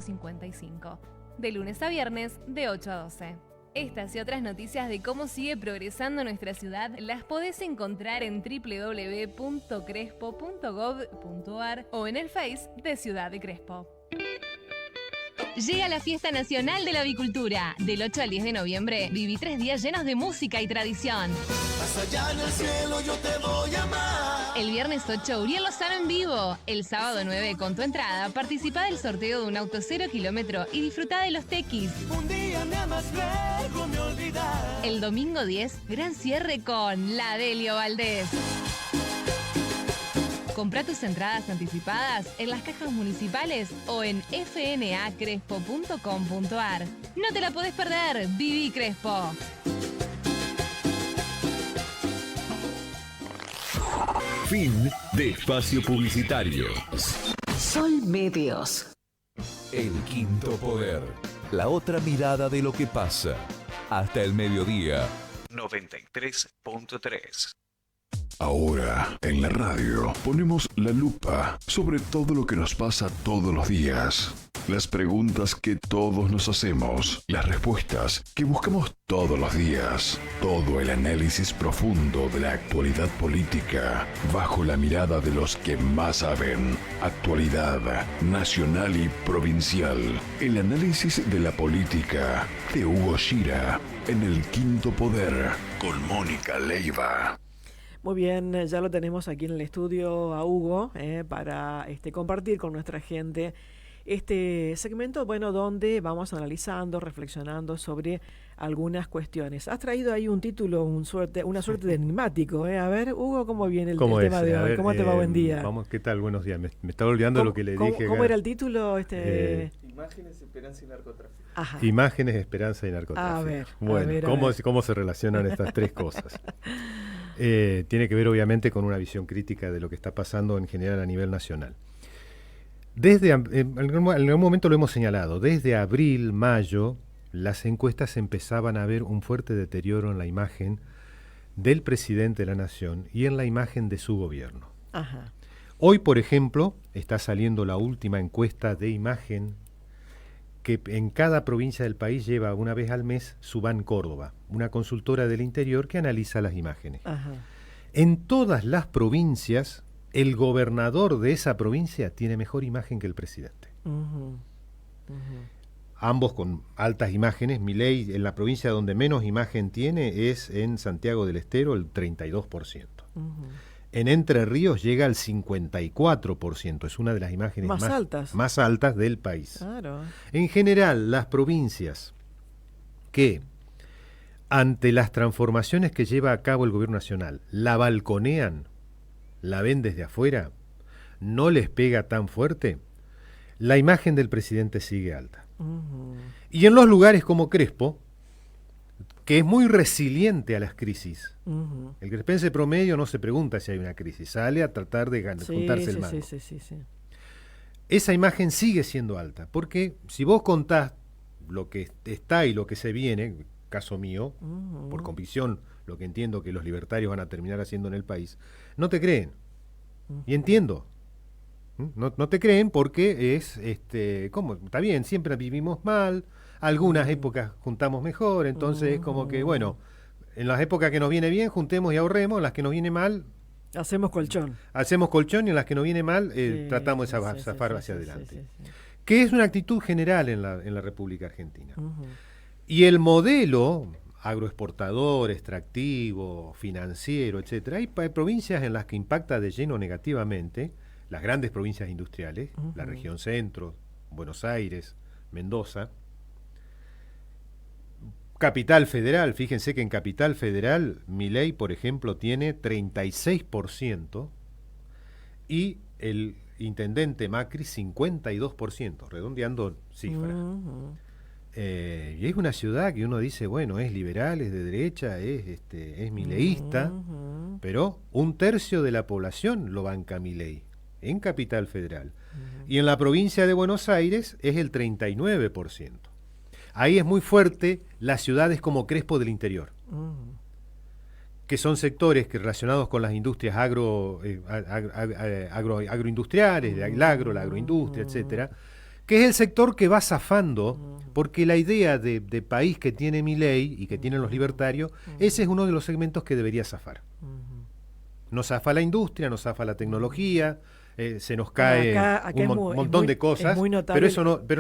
55, de lunes a viernes de 8 a 12. Estas y otras noticias de cómo sigue progresando nuestra ciudad las podés encontrar en www.crespo.gov.ar o en el Face de Ciudad de Crespo. Llega la Fiesta Nacional de la Avicultura. Del 8 al 10 de noviembre, viví 3 días llenos de música y tradición. Más allá en el cielo yo te voy a amar. El viernes 8, Uriel Lozano en vivo. El sábado 9, con tu entrada, participa del sorteo de un auto 0 kilómetro y disfruta de los tequis. Un día me amas, luego me olvidas. El domingo 10, gran cierre con la Delio Valdés. Comprá tus entradas anticipadas en las cajas municipales o en fnacrespo.com.ar. No te la podés perder, viví Crespo. Fin de espacio publicitario. Sol Medios. El quinto poder. La otra mirada de lo que pasa. Hasta el mediodía. 93.3. Ahora, en la radio, ponemos la lupa sobre todo lo que nos pasa todos los días. Las preguntas que todos nos hacemos, las respuestas que buscamos todos los días. Todo el análisis profundo de la actualidad política, bajo la mirada de los que más saben. Actualidad nacional y provincial. El análisis de la política de Hugo Shira en El Quinto Poder, con Mónica Leiva. Muy bien, ya lo tenemos aquí en el estudio a Hugo para compartir con nuestra gente este segmento, donde vamos analizando, reflexionando sobre algunas cuestiones. Has traído ahí un título, una suerte de enigmático. A ver, Hugo, ¿cómo viene el tema de hoy? ¿Cómo te va? Buen día. Vamos, ¿qué tal? Buenos días. Me estaba olvidando lo que le dije. ¿Cómo era el título? Imágenes, esperanza y narcotráfico. Ajá. Imágenes, esperanza y narcotráfico. A ver. ¿Cómo se relacionan estas tres cosas? Tiene que ver obviamente con una visión crítica de lo que está pasando en general a nivel nacional. En algún momento lo hemos señalado, desde abril, mayo, las encuestas empezaban a ver un fuerte deterioro en la imagen del presidente de la nación y en la imagen de su gobierno. Ajá. Hoy, por ejemplo, está saliendo la última encuesta de imagen que en cada provincia del país lleva una vez al mes Suban Córdoba, una consultora del interior que analiza las imágenes. Ajá. En todas las provincias, el gobernador de esa provincia tiene mejor imagen que el presidente. Uh-huh. Ambos con altas imágenes. Milei, en la provincia donde menos imagen tiene, es en Santiago del Estero, el 32%. Uh-huh. En Entre Ríos llega al 54%. Es una de las imágenes más altas del país. Claro. En general, las provincias que, ante las transformaciones que lleva a cabo el gobierno nacional, la balconean, la ven desde afuera, no les pega tan fuerte, la imagen del presidente sigue alta. Uh-huh. Y en los lugares como Crespo, que es muy resiliente a las crisis, uh-huh, el crespense promedio no se pregunta si hay una crisis, sale a tratar de juntarse el mango. Sí. Esa imagen sigue siendo alta, porque si vos contás lo que está y lo que se viene, caso mío, uh-huh, por convicción, lo que entiendo que los libertarios van a terminar haciendo en el país, no te creen. uh-huh. Y entiendo. No te creen porque es, ¿cómo? Está bien, siempre vivimos mal, algunas épocas juntamos mejor, entonces es como que, bueno, en las épocas que nos viene bien, juntemos y ahorremos, en las que nos viene mal, hacemos colchón y en las que nos viene mal, tratamos de zafar hacia adelante. Que es una actitud general en la República Argentina. Uh-huh. Y el modelo agroexportador, extractivo, financiero, etcétera, hay provincias en las que impacta de lleno negativamente, las grandes provincias industriales, uh-huh, la región centro, Buenos Aires, Mendoza. Capital Federal, fíjense que en Capital Federal Milei, por ejemplo, tiene 36% y el intendente Macri 52%, redondeando cifras. uh-huh. Y es una ciudad que uno dice, bueno, es liberal, es de derecha, es mileísta, uh-huh, pero 1/3 de la población lo banca Milei en Capital Federal. uh-huh. Y en la provincia de Buenos Aires es el 39%. Ahí es muy fuerte las ciudades como Crespo del interior, uh-huh, que son sectores que relacionados con las industrias agroindustriales, la agroindustria, etcétera, que es el sector que va zafando, porque la idea de país que tiene Milei y que tienen los libertarios, ese es uno de los segmentos que debería zafar. No zafa la industria, no zafa la tecnología, se nos cae un montón de cosas, pero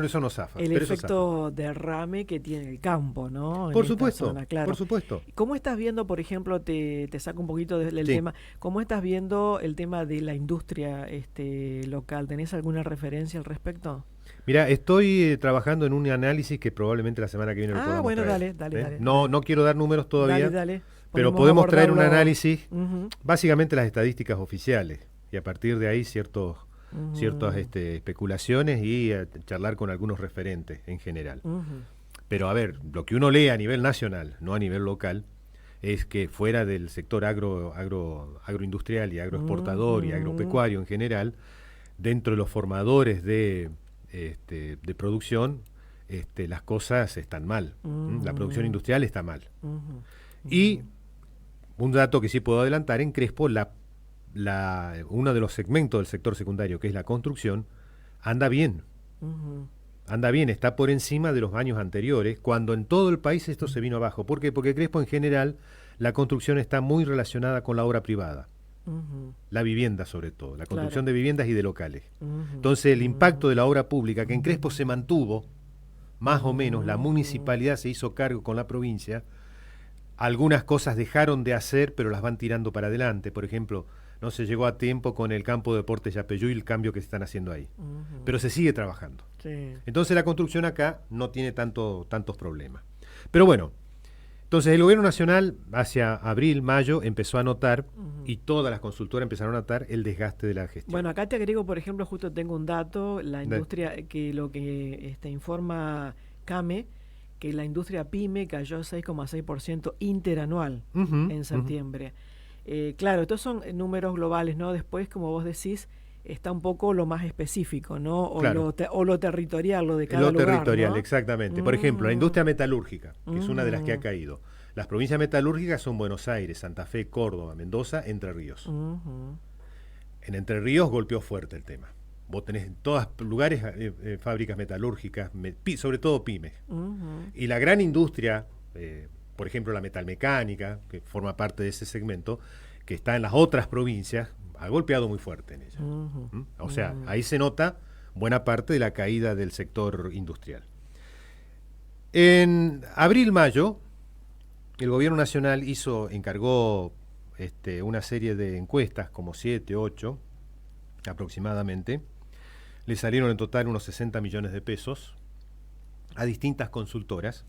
eso no zafa. El efecto derrame que tiene el campo, ¿no? Por supuesto, claro. por supuesto. ¿Cómo estás viendo, por ejemplo, te saco un poquito del tema, cómo estás viendo el tema de la industria local? ¿Tenés alguna referencia al respecto? Mira, estoy trabajando en un análisis que probablemente la semana que viene lo podamos traer. Dale. No quiero dar números todavía, Dale. pero podemos traer un análisis, básicamente las estadísticas oficiales, y a partir de ahí ciertas especulaciones y charlar con algunos referentes en general. Pero a ver, lo que uno lee a nivel nacional, no a nivel local, es que fuera del sector agroindustrial y agroexportador y agropecuario en general, dentro de los formadores de producción, las cosas están mal. La producción industrial está mal. Y un dato que sí puedo adelantar, en Crespo uno de los segmentos del sector secundario, que es la construcción, anda bien. Anda bien, está por encima de los años anteriores, cuando en todo el país esto se vino abajo. ¿Por qué? Porque Crespo en general, la construcción está muy relacionada con la obra privada. La vivienda sobre todo, la construcción de viviendas y de locales. Entonces el impacto de la obra pública, que en Crespo se mantuvo, más o menos, la municipalidad se hizo cargo con la provincia, algunas cosas dejaron de hacer, pero las van tirando para adelante. Por ejemplo, no se llegó a tiempo con el campo de deportes Yapeyú y el cambio que se están haciendo ahí. Pero se sigue trabajando. Entonces la construcción acá no tiene tantos problemas. Pero bueno, entonces el gobierno nacional hacia abril, mayo empezó a notar, y todas las consultoras empezaron a notar el desgaste de la gestión. Bueno, acá te agrego, por ejemplo, justo tengo un dato, la industria, que lo que informa CAME, que la industria PYME cayó 6,6% interanual en septiembre. Claro, estos son números globales, ¿no? Después, como vos decís, está un poco lo más específico, ¿no? O, claro, lo territorial, lo de cada lugar, territorial, ¿no? Exactamente. Por ejemplo, la industria metalúrgica, que es una de las que ha caído. Las provincias metalúrgicas son Buenos Aires, Santa Fe, Córdoba, Mendoza, Entre Ríos. En Entre Ríos golpeó fuerte el tema. Vos tenés en todos lugares fábricas metalúrgicas, sobre todo pymes. Y la gran industria, por ejemplo la metalmecánica, que forma parte de ese segmento, que está en las otras provincias, ha golpeado muy fuerte en ella. O sea, ahí se nota buena parte de la caída del sector industrial. En abril-mayo, el gobierno nacional encargó una serie de encuestas, como 7, 8 aproximadamente. Le salieron en total unos 60 millones de pesos a distintas consultoras.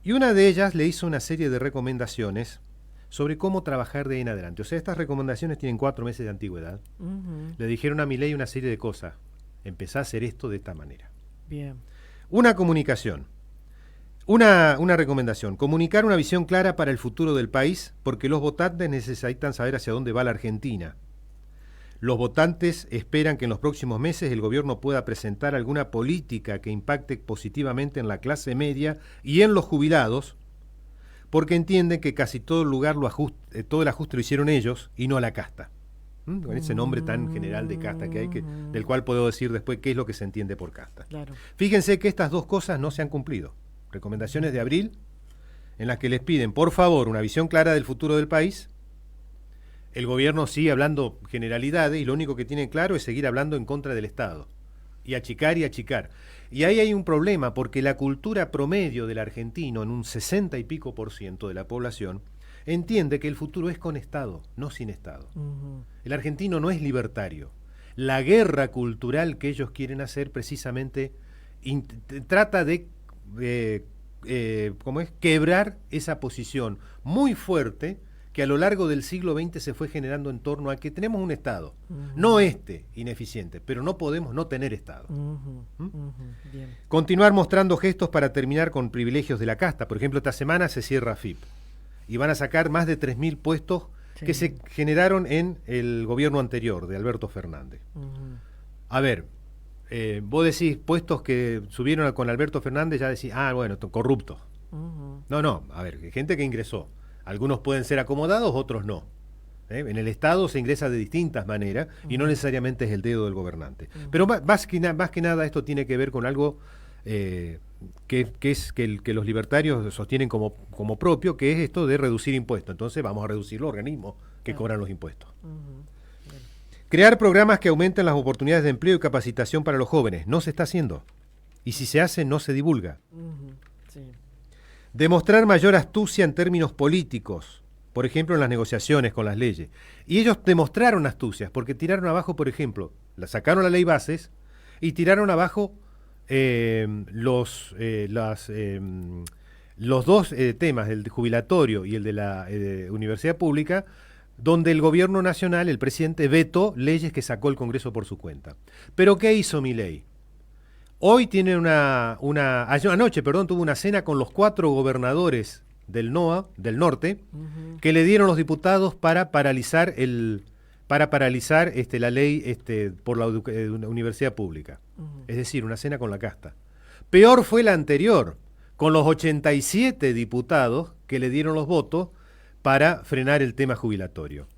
Y una de ellas le hizo una serie de recomendaciones sobre cómo trabajar de ahí en adelante. O sea, estas recomendaciones tienen 4 meses de antigüedad. Le dijeron a Milei una serie de cosas. Empezá a hacer esto de esta manera. Bien. Una comunicación. Una recomendación. Comunicar una visión clara para el futuro del país, porque los votantes necesitan saber hacia dónde va la Argentina. Los votantes esperan que en los próximos meses el gobierno pueda presentar alguna política que impacte positivamente en la clase media y en los jubilados, porque entienden que casi todo el ajuste lo hicieron ellos y no la casta. Con ese nombre tan general de casta que hay, del cual puedo decir después qué es lo que se entiende por casta. Claro. Fíjense que estas dos cosas no se han cumplido. Recomendaciones de abril, en las que les piden, por favor, una visión clara del futuro del país. El gobierno sigue hablando generalidades y lo único que tiene claro es seguir hablando en contra del Estado. Y achicar y achicar. Y ahí hay un problema, porque la cultura promedio del argentino, en un 60 y pico % de la población, entiende que el futuro es con Estado, no sin Estado. El argentino no es libertario. La guerra cultural que ellos quieren hacer precisamente trata de quebrar esa posición muy fuerte que a lo largo del siglo XX se fue generando en torno a que tenemos un Estado, no ineficiente, pero no podemos no tener Estado. Bien. Continuar mostrando gestos para terminar con privilegios de la casta. Por ejemplo, esta semana se cierra FIP y van a sacar más de 3.000 puestos que se generaron en el gobierno anterior de Alberto Fernández. A ver, vos decís puestos que subieron con Alberto Fernández, ya decís, bueno, corruptos. No, a ver, gente que ingresó. Algunos pueden ser acomodados, otros no. En el Estado se ingresa de distintas maneras y no necesariamente es el dedo del gobernante. Pero más que nada esto tiene que ver con algo que los libertarios sostienen como propio, que es esto de reducir impuestos. Entonces vamos a reducir los organismos que cobran los impuestos. Crear programas que aumenten las oportunidades de empleo y capacitación para los jóvenes. No se está haciendo. Y si se hace, no se divulga. Sí. Demostrar mayor astucia en términos políticos, por ejemplo, en las negociaciones con las leyes. Y ellos demostraron astucias, porque tiraron abajo, por ejemplo, sacaron la ley bases y tiraron abajo los dos temas, el jubilatorio y el de la universidad pública, donde el gobierno nacional, el presidente, vetó leyes que sacó el Congreso por su cuenta. ¿Pero qué hizo Milei? Hoy tiene anoche tuvo una cena con los 4 gobernadores del norte, que le dieron los diputados para paralizar la ley por la universidad pública. Es decir, una cena con la casta. Peor fue la anterior, con los 87 diputados que le dieron los votos para frenar el tema jubilatorio.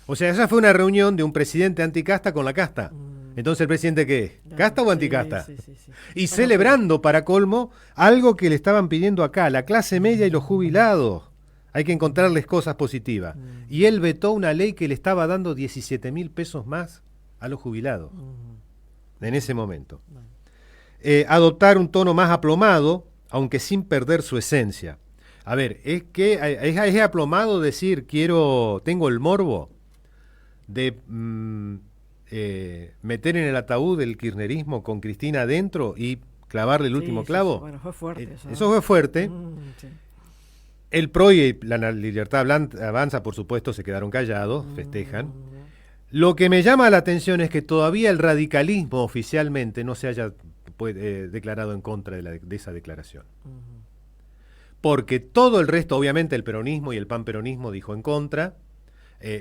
O sea, esa fue una reunión de un presidente anticasta con la casta. Entonces, ¿el presidente qué es? ¿Casta o anticasta? Sí. Y celebrando, para colmo, algo que le estaban pidiendo acá, la clase media y los jubilados. Hay que encontrarles cosas positivas. Y él vetó una ley que le estaba dando 17.000 pesos más a los jubilados. En ese momento. Adoptar un tono más aplomado, aunque sin perder su esencia. A ver, es aplomado decir, tengo el morbo de meter en el ataúd el kirchnerismo con Cristina adentro y clavarle el último clavo. Sí. Bueno, fue fuerte eso. Eso fue fuerte. Sí. El PRO y la Libertad Avanza, por supuesto, se quedaron callados, festejan. Lo que me llama la atención es que todavía el radicalismo oficialmente no se haya declarado en contra de esa declaración. Porque todo el resto, obviamente el peronismo y el panperonismo dijo en contra,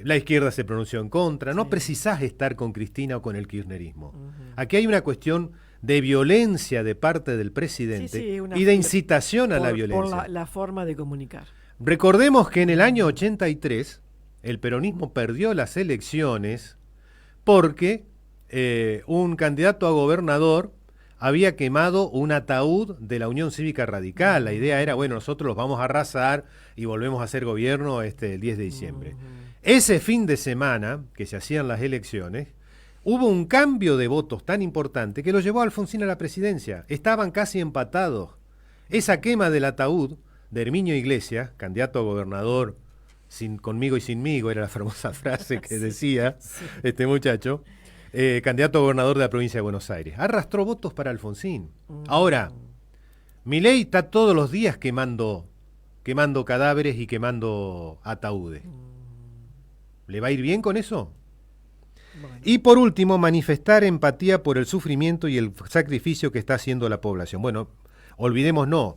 la izquierda se pronunció en contra, no precisás estar con Cristina o con el kirchnerismo. Aquí hay una cuestión de violencia de parte del presidente y de incitación a la violencia. Por la forma de comunicar. Recordemos que en el año 83 el peronismo perdió las elecciones porque un candidato a gobernador había quemado un ataúd de la Unión Cívica Radical. La idea era, bueno, nosotros los vamos a arrasar y volvemos a hacer gobierno el 10 de diciembre. Ese fin de semana que se hacían las elecciones, hubo un cambio de votos tan importante que lo llevó a Alfonsín a la presidencia. Estaban casi empatados. Esa quema del ataúd de Herminio Iglesias, candidato a gobernador conmigo y sinmigo, era la famosa frase que decía este muchacho, candidato a gobernador de la provincia de Buenos Aires. Arrastró votos para Alfonsín. Ahora, Milei está todos los días quemando cadáveres y quemando ataúdes. ¿Le va a ir bien con eso? Bueno. Y por último, manifestar empatía por el sufrimiento y el sacrificio que está haciendo la población. Bueno, olvidémonos,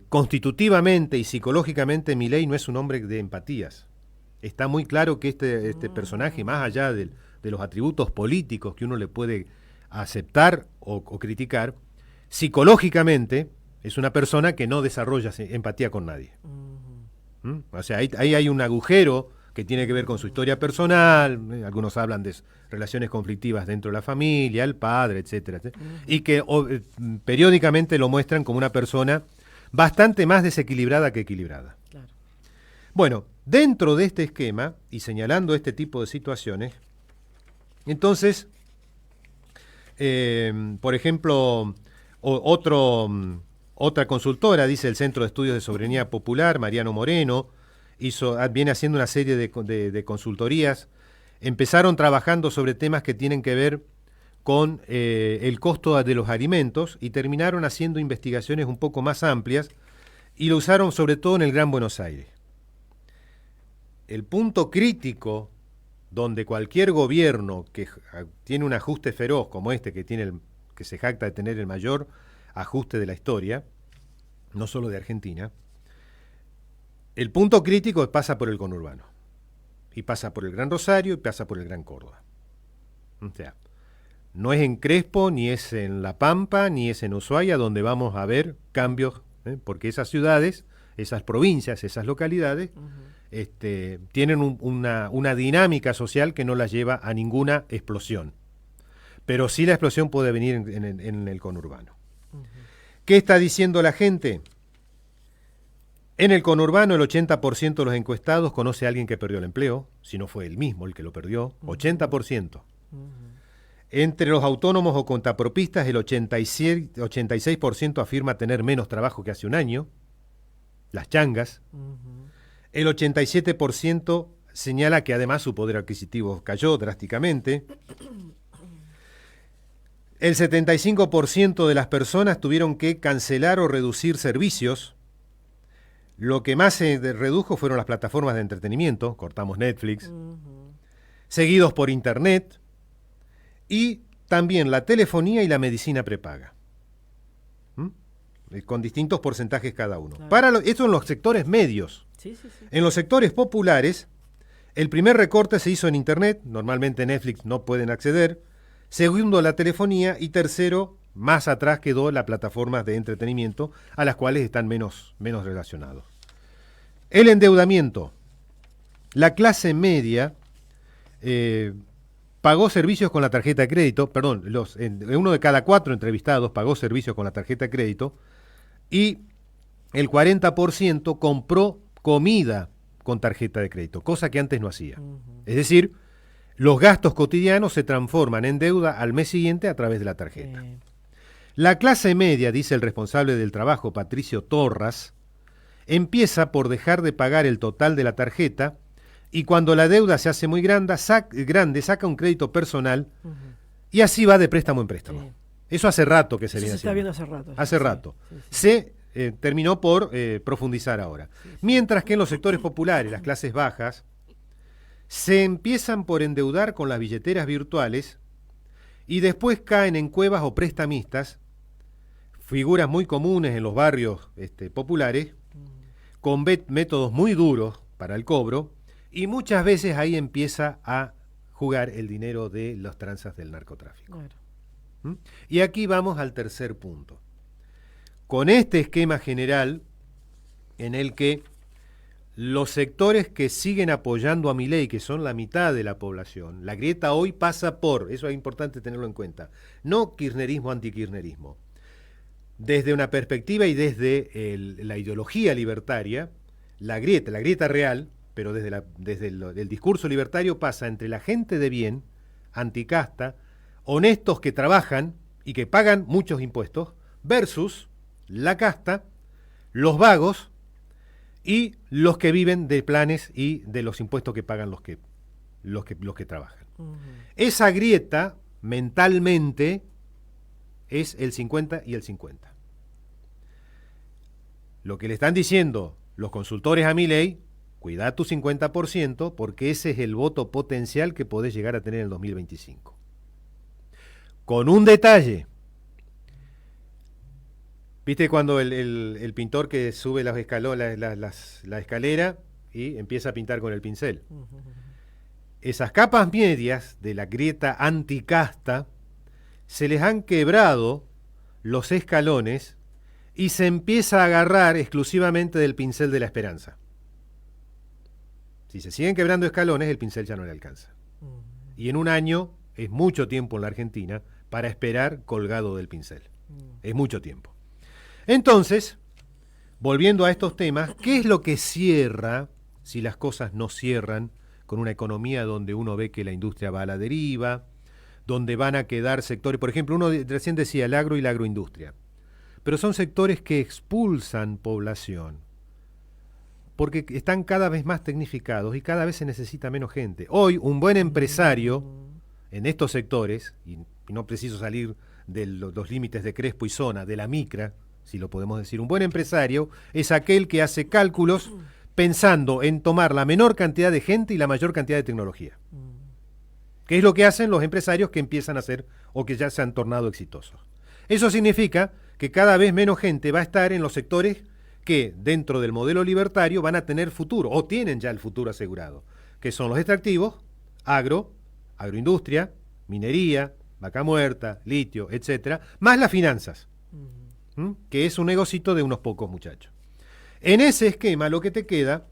constitutivamente y psicológicamente Milei no es un hombre de empatías. Está muy claro que este personaje, más allá de los atributos políticos que uno le puede aceptar o criticar, psicológicamente es una persona que no desarrolla empatía con nadie. O sea, ahí hay un agujero que tiene que ver con su historia personal, algunos hablan de relaciones conflictivas dentro de la familia, el padre, etcétera, y que periódicamente lo muestran como una persona bastante más desequilibrada que equilibrada. Claro. Bueno, dentro de este esquema, y señalando este tipo de situaciones, entonces, por ejemplo, otra consultora, dice el Centro de Estudios de Soberanía Popular, Mariano Moreno, viene haciendo una serie de consultorías. Empezaron trabajando sobre temas que tienen que ver con el costo de los alimentos y terminaron haciendo investigaciones un poco más amplias y lo usaron sobre todo en el Gran Buenos Aires. El punto crítico donde cualquier gobierno que tiene un ajuste feroz como este que se jacta de tener el mayor ajuste de la historia, no solo de Argentina, el punto crítico pasa por el conurbano, y pasa por el Gran Rosario, y pasa por el Gran Córdoba. O sea, no es en Crespo, ni es en La Pampa, ni es en Ushuaia donde vamos a ver cambios, porque esas ciudades, esas provincias, esas localidades, tienen una dinámica social que no las lleva a ninguna explosión. Pero sí la explosión puede venir en el conurbano. ¿Qué está diciendo la gente? En el conurbano el 80% de los encuestados conoce a alguien que perdió el empleo, si no fue él mismo el que lo perdió, 80%. Entre los autónomos o contapropistas el 86% afirma tener menos trabajo que hace un año, las changas. El 87% señala que además su poder adquisitivo cayó drásticamente. El 75% de las personas tuvieron que cancelar o reducir servicios. Lo que más se redujo fueron las plataformas de entretenimiento, cortamos Netflix, seguidos por Internet y también la telefonía y la medicina prepaga, con distintos porcentajes cada uno. Claro. Esto en los sectores medios. Sí. En los sectores populares, el primer recorte se hizo en Internet, normalmente Netflix no pueden acceder, segundo la telefonía y tercero, más atrás quedó las plataformas de entretenimiento a las cuales están menos relacionados. El endeudamiento. La clase media pagó servicios con la tarjeta de crédito, uno de cada 4 entrevistados pagó servicios con la tarjeta de crédito y el 40% compró comida con tarjeta de crédito, cosa que antes no hacía. Es decir, los gastos cotidianos se transforman en deuda al mes siguiente a través de la tarjeta. La clase media, dice el responsable del trabajo, Patricio Torras, empieza por dejar de pagar el total de la tarjeta y cuando la deuda se hace muy grande, saca un crédito personal y así va de préstamo en préstamo. Sí. Eso hace rato que se viene haciendo. Está viendo hace rato. Hace rato. Se terminó por profundizar ahora. Mientras que en los sectores populares, las clases bajas, se empiezan por endeudar con las billeteras virtuales y después caen en cuevas o prestamistas, figuras muy comunes en los barrios populares, con métodos muy duros para el cobro, y muchas veces ahí empieza a jugar el dinero de las tranzas del narcotráfico. Bueno. Y aquí vamos al tercer punto. Con este esquema general en el que los sectores que siguen apoyando a Milei, que son la mitad de la población, la grieta hoy pasa por, eso es importante tenerlo en cuenta, no kirchnerismo, antikirchnerismo. Desde una perspectiva y desde la ideología libertaria, la grieta real, pero desde el discurso libertario pasa entre la gente de bien, anticasta, honestos que trabajan y que pagan muchos impuestos, versus la casta, los vagos y los que viven de planes y de los impuestos que pagan los que trabajan. Esa grieta mentalmente es el 50 y el 50. Lo que le están diciendo los consultores a Milei, cuida tu 50% porque ese es el voto potencial que podés llegar a tener en el 2025. Con un detalle. ¿Viste cuando el pintor que sube la escalera y empieza a pintar con el pincel? Esas capas medias de la grieta anticasta se les han quebrado los escalones y se empieza a agarrar exclusivamente del pincel de la esperanza. Si se siguen quebrando escalones, el pincel ya no le alcanza. Y en un año es mucho tiempo en la Argentina para esperar colgado del pincel. Es mucho tiempo. Entonces, volviendo a estos temas, ¿qué es lo que cierra si las cosas no cierran con una economía donde uno ve que la industria va a la deriva, donde van a quedar sectores, por ejemplo, uno recién decía el agro y la agroindustria, pero son sectores que expulsan población, porque están cada vez más tecnificados y cada vez se necesita menos gente. Hoy, un buen empresario en estos sectores, y no preciso salir de los límites de Crespo y Zona, de la micra, si lo podemos decir, un buen empresario es aquel que hace cálculos pensando en tomar la menor cantidad de gente y la mayor cantidad de tecnología. ¿Qué es lo que hacen los empresarios que empiezan a hacer o que ya se han tornado exitosos? Eso significa que cada vez menos gente va a estar en los sectores que dentro del modelo libertario van a tener futuro o tienen ya el futuro asegurado, que son los extractivos, agroindustria, minería, vaca muerta, litio, etcétera, más las finanzas, que es un negocito de unos pocos muchachos. En ese esquema lo que te queda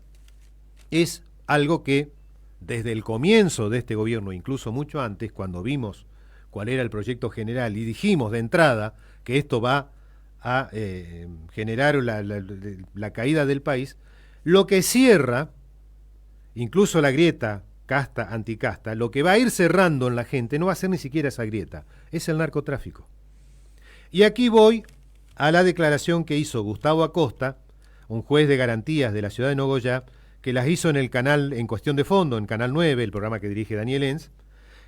es algo que desde el comienzo de este gobierno, incluso mucho antes, cuando vimos cuál era el proyecto general y dijimos de entrada que esto va a generar la caída del país, lo que cierra, incluso la grieta casta, anticasta, lo que va a ir cerrando en la gente no va a ser ni siquiera esa grieta, es el narcotráfico. Y aquí voy a la declaración que hizo Gustavo Acosta, un juez de garantías de la ciudad de Nogoyá, que las hizo en el canal En Cuestión de Fondo, en Canal 9, el programa que dirige Daniel Enz,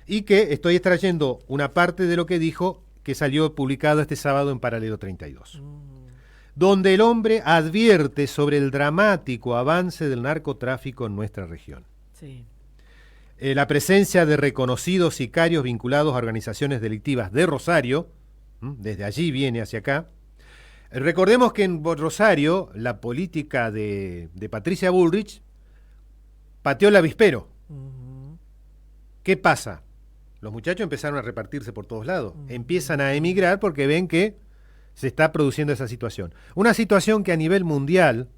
y que estoy extrayendo una parte de lo que dijo, que salió publicado este sábado en Paralelo 32, donde el hombre advierte sobre el dramático avance del narcotráfico en nuestra región. Sí. La presencia de reconocidos sicarios vinculados a organizaciones delictivas de Rosario, desde allí viene hacia acá. Recordemos que en Rosario la política de Patricia Bullrich pateó el avispero. ¿Qué pasa? Los muchachos empezaron a repartirse por todos lados. Empiezan a emigrar porque ven que se está produciendo esa situación. Una situación que a nivel mundial,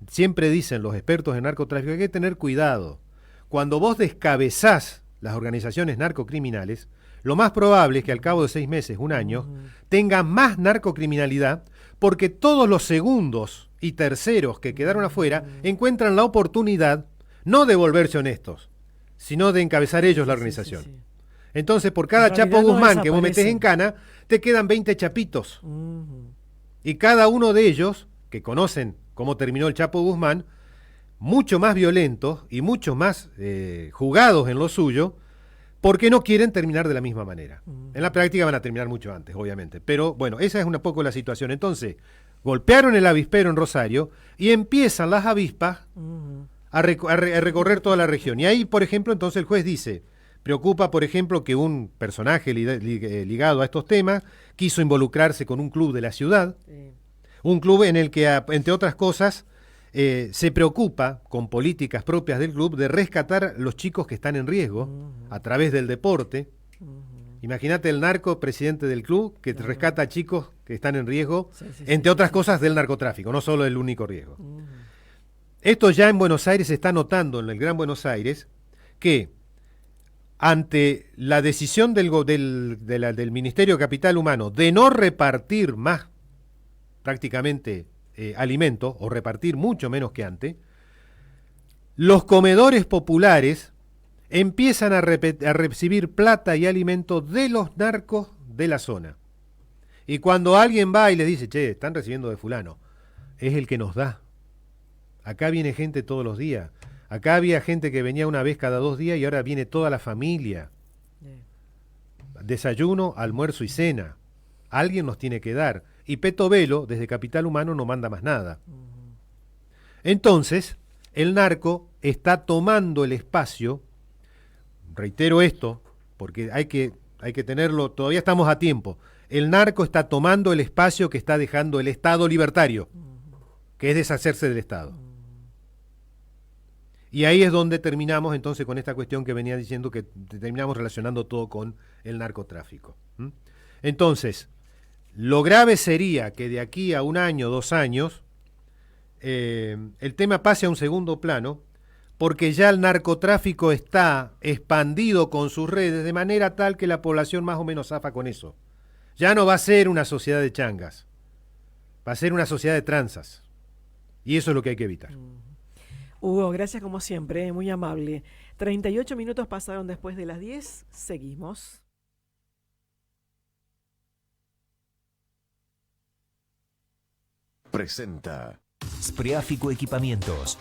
siempre dicen los expertos en narcotráfico, hay que tener cuidado. Cuando vos descabezás las organizaciones narcocriminales, lo más probable es que al cabo de 6 meses, 1 año, tengan más narcocriminalidad porque todos los segundos y terceros que quedaron afuera encuentran la oportunidad no de volverse honestos, sino de encabezar ellos la organización. Sí. Entonces, por cada Chapo Guzmán que vos metés en cana, te quedan 20 chapitos. Y cada uno de ellos, que conocen cómo terminó el Chapo Guzmán, mucho más violentos y mucho más jugados en lo suyo, porque no quieren terminar de la misma manera. En la práctica van a terminar mucho antes, obviamente. Pero bueno, esa es un poco la situación. Entonces, golpearon el avispero en Rosario y empiezan las avispas a recorrer toda la región. Y ahí, por ejemplo, entonces el juez dice, preocupa, por ejemplo, que un personaje ligado a estos temas quiso involucrarse con un club de la ciudad, un club en el que, entre otras cosas, se preocupa con políticas propias del club de rescatar los chicos que están en riesgo a través del deporte. Imagínate el narco presidente del club que rescata a chicos que están en riesgo, entre otras cosas del narcotráfico, no solo el único riesgo. Esto ya en Buenos Aires se está notando, en el Gran Buenos Aires, que ante la decisión del Ministerio de Capital Humano de no repartir más prácticamente alimentos, o repartir mucho menos que antes, los comedores populares empiezan a recibir plata y alimentos de los narcos de la zona. Y cuando alguien va y les dice, che, están recibiendo de fulano, es el que nos da. Acá viene gente todos los días. Acá había gente que venía una vez cada 2 días y ahora viene toda la familia. Desayuno, almuerzo y cena. Alguien nos tiene que dar. Y Peto Velo, desde Capital Humano, no manda más nada. Entonces, el narco está tomando el espacio, reitero esto, porque hay que tenerlo, todavía estamos a tiempo. El narco está tomando el espacio que está dejando el Estado libertario, que es deshacerse del Estado. Y ahí es donde terminamos entonces con esta cuestión que venía diciendo, que terminamos relacionando todo con el narcotráfico. Entonces, lo grave sería que de aquí a 1 año, 2 años, el tema pase a un segundo plano, porque ya el narcotráfico está expandido con sus redes de manera tal que la población más o menos zafa con eso. Ya no va a ser una sociedad de changas, va a ser una sociedad de tranzas. Y eso es lo que hay que evitar. Hugo, gracias como siempre, muy amable. 38 minutos pasaron después de las 10, seguimos. Presenta Spreáfico Equipamientos.